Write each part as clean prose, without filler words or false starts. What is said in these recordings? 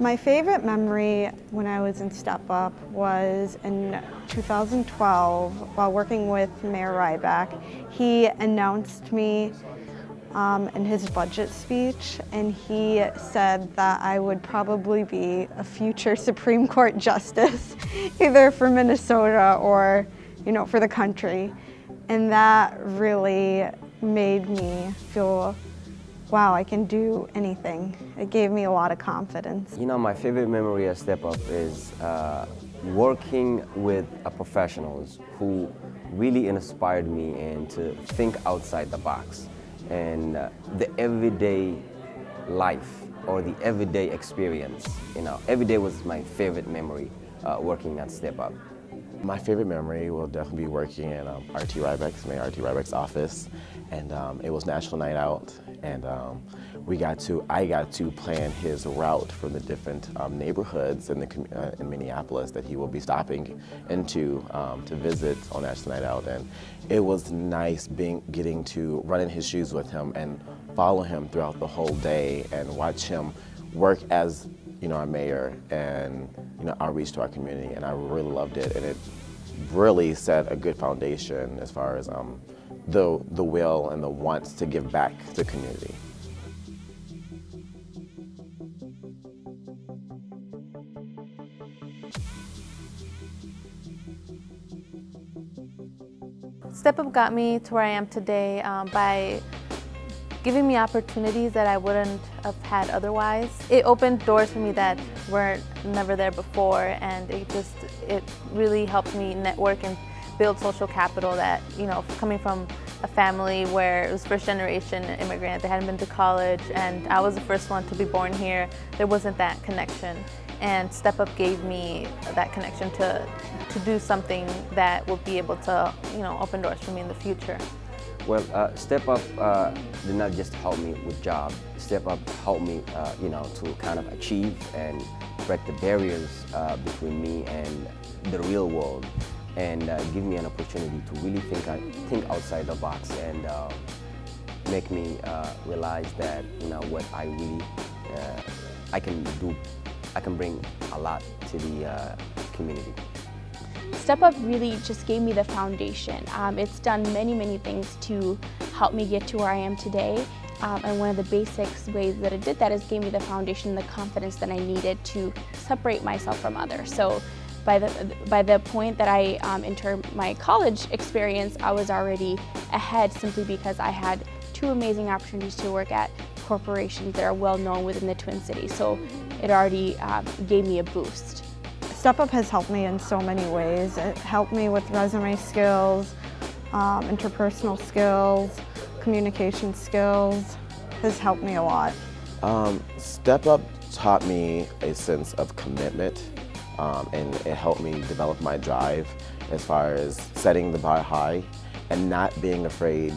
My favorite memory when I was in Step Up was in 2012 while working with Mayor Ryback. He announced me in his budget speech, and he said that I would probably be a future Supreme Court justice, either for Minnesota or, for the country. And that really made me feel, wow, I can do anything. It gave me a lot of confidence. My favorite memory of Step Up is working with professionals who really inspired me and to think outside the box. And the everyday life or the everyday experience, every day was my favorite memory working at Step Up. My favorite memory will definitely be working in Mayor R.T. Ryback's office, and it was National Night Out, and I got to plan his route for the different neighborhoods in Minneapolis that he will be stopping into to visit on National Night Out, and it was nice getting to run in his shoes with him and follow him throughout the whole day and watch him work as our mayor and outreach to our community, and I really loved it, and it really set a good foundation as far as the will and the wants to give back to the community. Step Up got me to where I am today by giving me opportunities that I wouldn't have had otherwise. It opened doors for me that were never there before, and it really helped me network and build social capital that, coming from a family where it was first generation immigrant, they hadn't been to college, and I was the first one to be born here, there wasn't that connection. And Step Up gave me that connection to do something that would be able to, open doors for me in the future. Well, Step Up did not just help me with job. Step Up helped me, to kind of achieve and break the barriers between me and the real world, and give me an opportunity to really think outside the box and make me realize that, what I really I can do. I can bring a lot to the community. Step Up really just gave me the foundation. It's done many things to help me get to where I am today. And one of the basics ways that it did that is gave me the foundation and the confidence that I needed to separate myself from others. So by the point that I entered my college experience, I was already ahead simply because I had two amazing opportunities to work at corporations that are well known within the Twin Cities. So it already gave me a boost. Step Up has helped me in so many ways. It helped me with resume skills, interpersonal skills, communication skills. Has helped me a lot. Step Up taught me a sense of commitment, and it helped me develop my drive as far as setting the bar high and not being afraid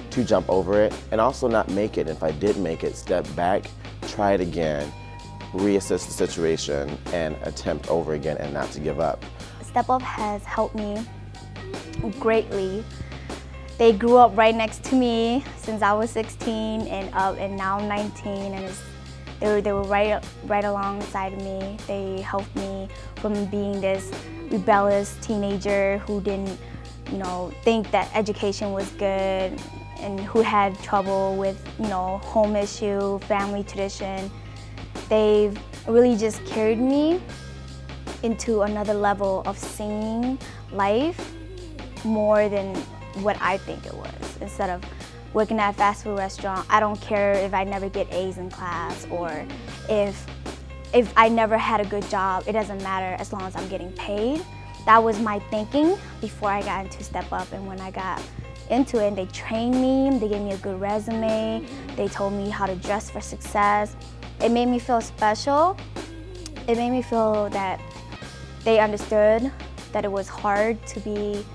to jump over it, and also not make it. If I did make it, step back, try it again, reassess the situation, and attempt over again and not to give up. Step Up has helped me greatly. They grew up right next to me since I was 16 and now I'm 19, and they were right alongside of me. They helped me from being this rebellious teenager who didn't, think that education was good and who had trouble with, home issue, family tradition. They've really just carried me into another level of seeing life more than what I think it was. Instead of working at a fast food restaurant, I don't care if I never get A's in class or if I never had a good job. It doesn't matter as long as I'm getting paid. That was my thinking before I got into Step Up, and when I got into it, they trained me, they gave me a good resume, they told me how to dress for success. It made me feel special. It made me feel that they understood that it was hard to be,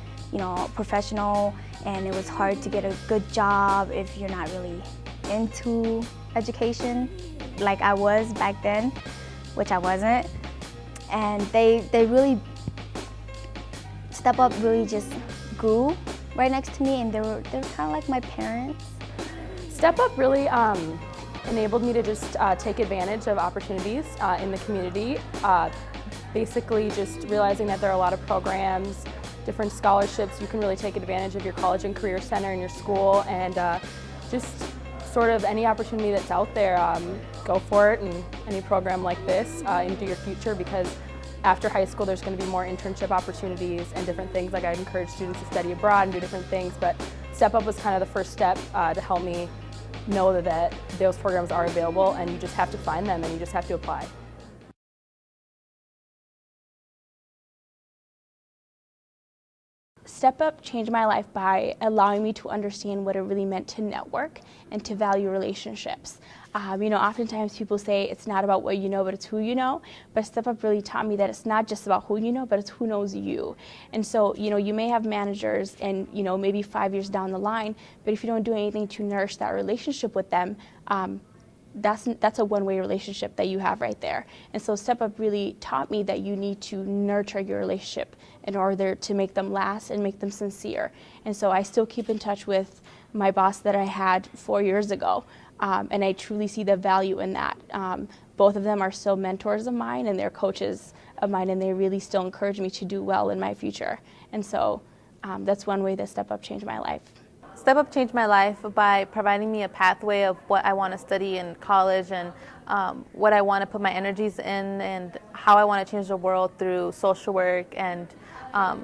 professional, and it was hard to get a good job if you're not really into education like I was back then, which I wasn't. And they really, Step Up really just grew right next to me, and they were kind of like my parents. Step Up really enabled me to just take advantage of opportunities in the community. Basically just realizing that there are a lot of programs, different scholarships. You can really take advantage of your college and career center in your school, and just sort of any opportunity that's out there, go for it, and any program like this into your future, because after high school there's going to be more internship opportunities and different things. Like, I'd encourage students to study abroad and do different things, but Step Up was kind of the first step to help me know that those programs are available, and you just have to find them and you just have to apply. Step Up changed my life by allowing me to understand what it really meant to network and to value relationships. Oftentimes people say it's not about what you know, but it's who you know. But Step Up really taught me that it's not just about who you know, but it's who knows you. And so, you may have managers and, maybe 5 years down the line, but if you don't do anything to nourish that relationship with them, that's a one-way relationship that you have right there. And so Step Up really taught me that you need to nurture your relationship in order to make them last and make them sincere. And so I still keep in touch with my boss that I had 4 years ago, and I truly see the value in that. Both of them are still mentors of mine, and they're coaches of mine, and they really still encourage me to do well in my future. And so that's one way that Step Up changed my life. Step Up changed my life by providing me a pathway of what I want to study in college, and what I want to put my energies in, and how I want to change the world through social work. And I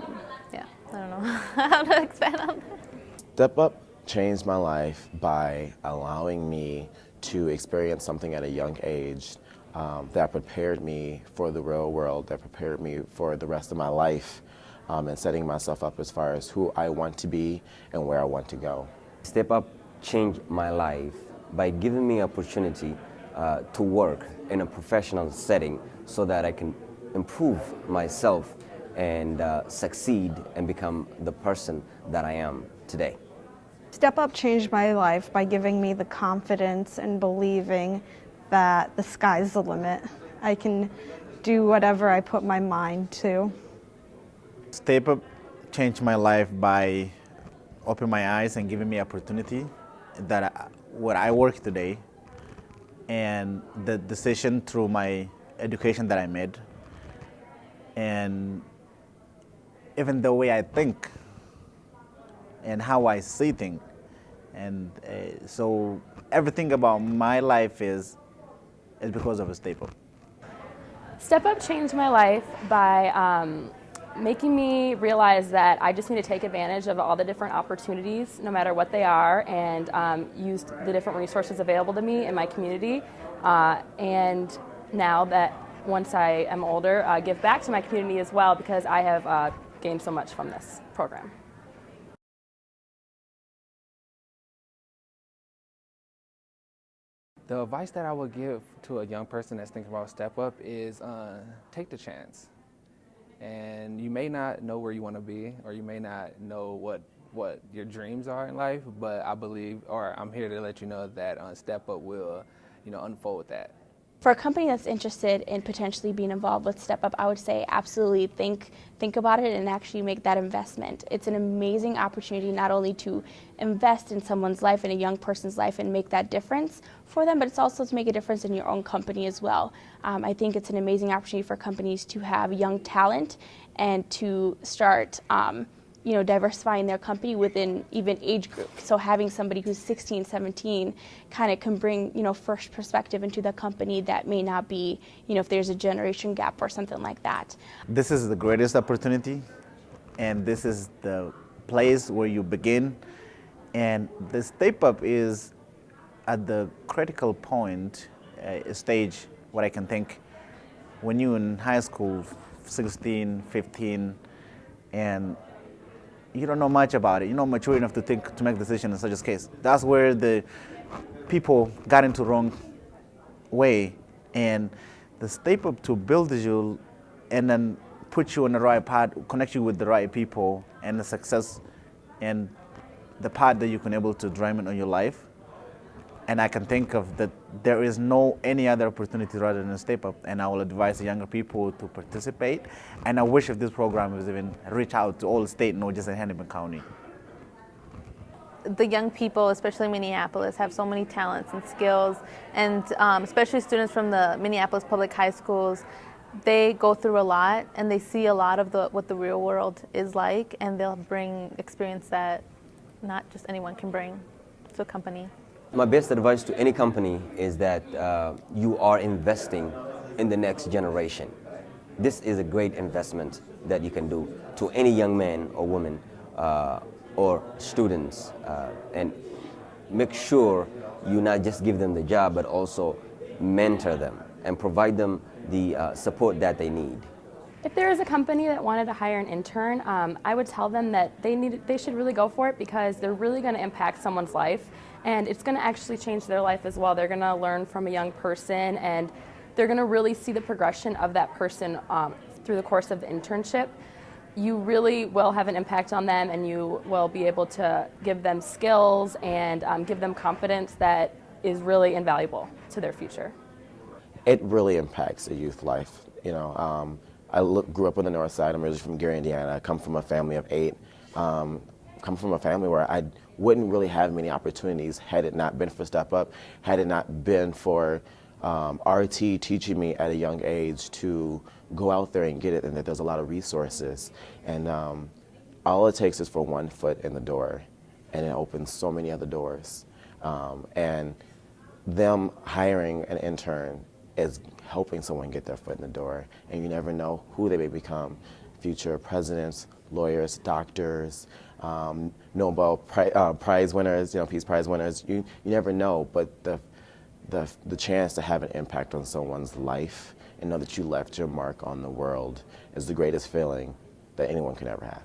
don't know how to expand on that. Step Up changed my life by allowing me to experience something at a young age that prepared me for the real world, that prepared me for the rest of my life, and setting myself up as far as who I want to be and where I want to go. Step Up changed my life by giving me opportunity to work in a professional setting so that I can improve myself and succeed and become the person that I am today. Step Up changed my life by giving me the confidence and believing that the sky's the limit. I can do whatever I put my mind to. Step Up changed my life by opening my eyes and giving me opportunity that where I work today, and the decision through my education that I made, and even the way I think and how I see things. And so everything about my life is because of a Step Up. Step Up changed my life by making me realize that I just need to take advantage of all the different opportunities, no matter what they are, and use the different resources available to me in my community. And now that once I am older, give back to my community as well, because I have gained so much from this program. The advice that I would give to a young person that's thinking about Step Up is take the chance. And you may not know where you want to be, or you may not know what your dreams are in life, but I believe, or I'm here to let you know that Step Up will, unfold that. For a company that's interested in potentially being involved with Step Up, I would say absolutely think about it and actually make that investment. It's an amazing opportunity not only to invest in someone's life, in a young person's life, and make that difference for them, but it's also to make a difference in your own company as well. I think it's an amazing opportunity for companies to have young talent and to start diversifying their company within even age group. So having somebody who's 16, 17 kind of can bring, fresh perspective into the company that may not be, if there's a generation gap or something like that. This is the greatest opportunity, and this is the place where you begin. And the Step Up is at the critical point, stage, what I can think, when you're in high school, 16, 15, and you don't know much about it. You're not mature enough to make decisions in such a case. That's where the people got into the wrong way. And the Step Up to build you and then put you on the right path, connect you with the right people, and the success and the path that you can able to drive in on your life. And I can think of that there is no any other opportunity rather than a Step Up, and I will advise the younger people to participate. And I wish if this program was even reach out to all state, not just in Hennepin County. the young people, especially Minneapolis, have so many talents and skills, and especially students from the Minneapolis public high schools, they go through a lot and they see a lot of what the real world is like, and they'll bring experience that not just anyone can bring to a company. My best advice to any company is that you are investing in the next generation. This is a great investment that you can do to any young man or woman or students, and make sure you not just give them the job, but also mentor them and provide them the support that they need. If there is a company that wanted to hire an intern, I would tell them that they should really go for it, because they're really going to impact someone's life, and it's going to actually change their life as well. They're going to learn from a young person, and they're going to really see the progression of that person through the course of the internship. You really will have an impact on them, and you will be able to give them skills and give them confidence that is really invaluable to their future. It really impacts a youth life. You know, I grew up on the north side. I'm originally from Gary, Indiana. I come from a family of 8. Come from a family where I wouldn't really have many opportunities had it not been for Step Up, had it not been for RT teaching me at a young age to go out there and get it, and that there's a lot of resources. And all it takes is for one foot in the door, and it opens so many other doors. And them hiring an intern is helping someone get their foot in the door, and you never know who they may become. Future presidents, lawyers, doctors, Nobel Prize winners, Peace Prize winners. You never know, but the chance to have an impact on someone's life and know that you left your mark on the world is the greatest feeling that anyone can ever have.